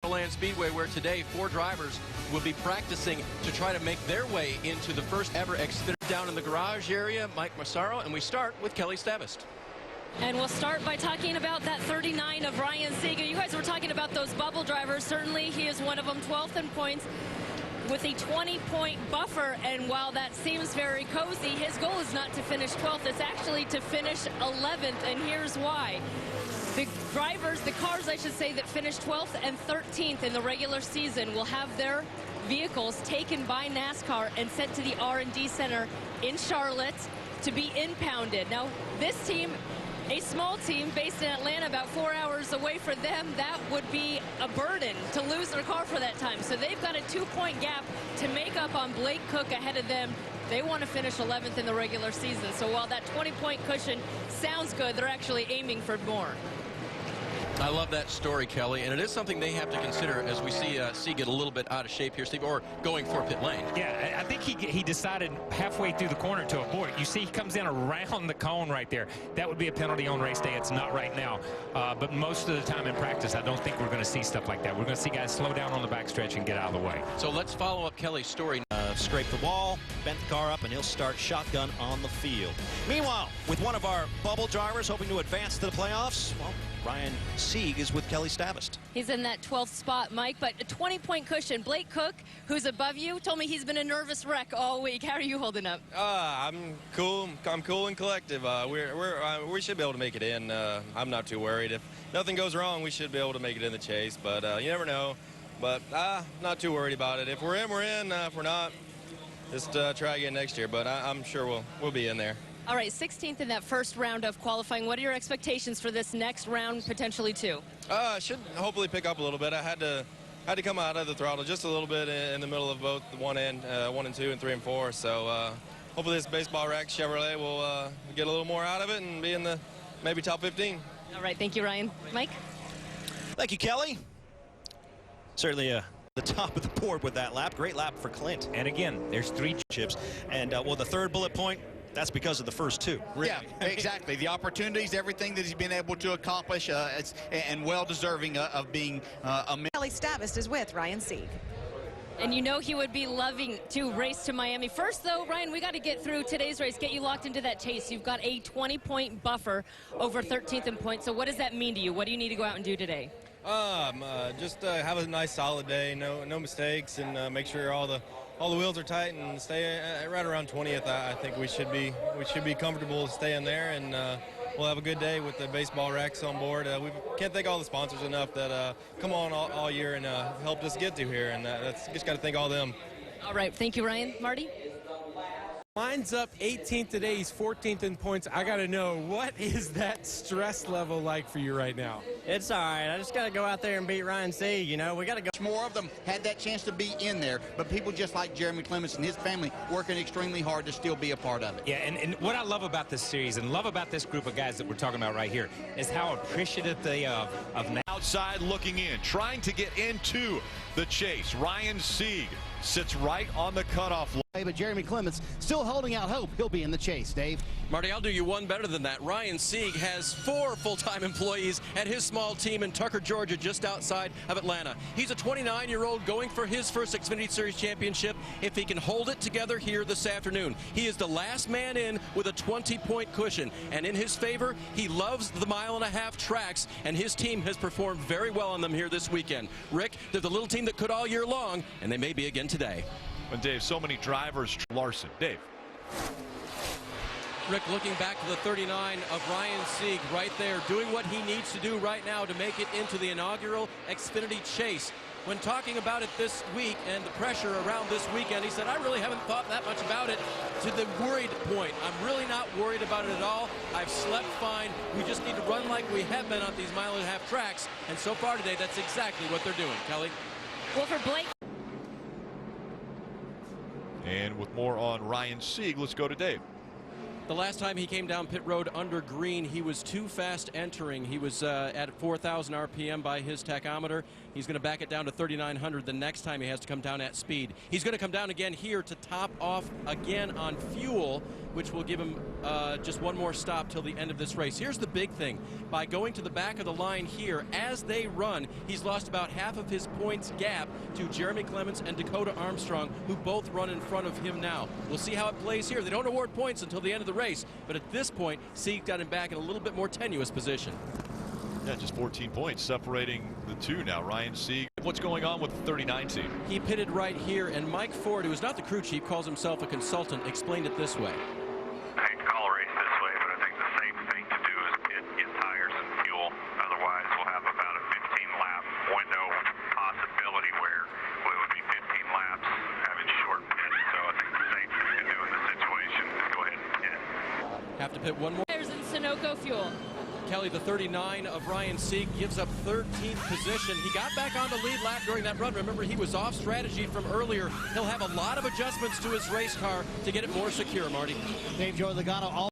Chicagoland Speedway, where today 4 drivers will be practicing to try to make their way into the first ever Xfinity. Down in the garage area, Mike Massaro, and we start with Kelly Stavist. And we'll start by talking about that 39 of Ryan Sieg. You guys were talking about those bubble drivers. Certainly he is one of them, 12th in points with a 20-point buffer. And while that seems very cozy, his goal is not to finish 12th. It's actually to finish 11th, and here's why. The drivers, the cars, I should say, that finished 12th and 13th in the regular season will have their vehicles taken by NASCAR and sent to the R&D Center in Charlotte to be impounded. Now, this team, a small team based in Atlanta, about 4 hours away, for them, that would be a burden to lose their car for that time. So they've got a 2-point gap to make up on Blake Cook ahead of them. They want to finish 11th in the regular season. So while that 20-point cushion sounds good, they're actually aiming for more. I love that story, Kelly, and it is something they have to consider as we see Sieg get a little bit out of shape here, Steve, or going for pit lane. Yeah, I think he decided halfway through the corner to abort. You see he comes in around the cone right there. That would be a penalty on race day. It's not right now. But most of the time in practice, I don't think we're going to see stuff like that. We're going to see guys slow down on the backstretch and get out of the way. So let's follow up Kelly's story. Scrape the wall, bent the car up, and he'll start shotgun on the field. Meanwhile, with one of our bubble drivers hoping to advance to the playoffs, well, Ryan Sieg is with Kelly Stavist. He's in that 12th spot, Mike, but a 20-point cushion. Blake Cook, who's above you, told me he's been a nervous wreck all week. How are you holding up? I'm cool. I'm cool and collective. We should be able to make it in. I'm not too worried. If nothing goes wrong, we should be able to make it in the chase, but you never know. But not too worried about it. If we're in, we're in. If we're not, just try again next year. But I'm sure we'll be in there. All right, 16th in that first round of qualifying. What are your expectations for this next round, potentially 2? Should hopefully pick up a little bit. I had to come out of the throttle just a little bit in the middle of both 1 and 2 and 3 and 4. So hopefully this BaseballRacks Chevrolet will get a little more out of it and be in the maybe top 15. All right, thank you, Ryan. Mike? Thank you, Kelly. Certainly the top of the board with that lap. Great lap for Clint. And again, there's 3 chips. And well, the 3rd bullet point, that's because of the first 2. Really. Yeah, exactly. The opportunities, everything that he's been able to accomplish, and well deserving of being a Kelly Stavist is with Ryan Sieg. And you know he would be loving to race to Miami. First, though, Ryan, we got to get through today's race, get you locked into that chase. You've got a 20-point buffer over 13th in points. So what does that mean to you? What do you need to go out and do today? Just have a nice solid day, no mistakes, and make sure all the wheels are tight and stay right around 20th. I think we should be comfortable staying there, and we'll have a good day with the BaseballRacks on board. We can't thank all the sponsors enough that come on all year and helped us get to here, and that's just got to thank all them. All right, thank you, Ryan. Marty? Mine's up 18th today. He's 14th in points. I got to know, what is that stress level like for you right now? It's all right. I just got to go out there and beat Ryan Sieg. You know, we got to go. More of them had that chance to be in there, but people just like Jeremy Clements and his family working extremely hard to still be a part of it. Yeah, and what I love about this series and love about this group of guys that we're talking about right here is how appreciative they are of now. Outside looking in, trying to get into the chase. Ryan Sieg sits right on the cutoff line. But Jeremy Clements still holding out hope he'll be in the chase, Dave. Marty, I'll do you one better than that. Ryan Sieg has 4 full-time employees at his small team in Tucker, Georgia, just outside of Atlanta. He's a 29-year-old going for his first Xfinity Series championship if he can hold it together here this afternoon. He is the last man in with a 20-point cushion, and in his favor, he loves the 1.5-mile tracks, and his team has performed very well on them here this weekend. Rick, they're the little team that could all year long, and they may be again today. And Dave, so many drivers. Larson, Dave. Rick, looking back to the 39 of Ryan Sieg right there, doing what he needs to do right now to make it into the inaugural Xfinity chase. When talking about it this week and the pressure around this weekend, he said, I really haven't thought that much about it to the worried point. I'm really not worried about it at all. I've slept fine. We just need to run like we have been on these 1.5-mile tracks. And so far today, that's exactly what they're doing. Kelly? Well, for Blake. And with more on Ryan Sieg, let's go to Dave. The last time he came down pit road under green, he was too fast entering. He was at 4,000 RPM by his tachometer. He's going to back it down to 3,900 the next time he has to come down at speed. He's going to come down again here to top off again on fuel, which will give him just one more stop till the end of this race. Here's the big thing. By going to the back of the line here, as they run, he's lost about half of his points gap to Jeremy Clements and Dakota Armstrong, who both run in front of him now. We'll see how it plays here. They don't award points until the end of the race, but at this point, Sieg got him back in a little bit more tenuous position. Yeah, just 14 points separating the two now. Ryan Sieg. What's going on with the 39 team? He pitted right here, and Mike Ford, who is not the crew chief, calls himself a consultant, explained it this way. I hate to call a race this way, but I think the safe thing to do is get tires and fuel. Otherwise, we'll have about a 15-lap window possibility where we would be 15 laps having short pits. So I think the safe thing to do in this situation is go ahead and pit. Have to pit one more. Tires and Sunoco fuel. Kelly, the 39 of Ryan Sieg, gives up 13th position. He got back on the lead lap during that run. Remember, he was off strategy from earlier. He'll have a lot of adjustments to his race car to get it more secure, Marty. Dave Joey Logano all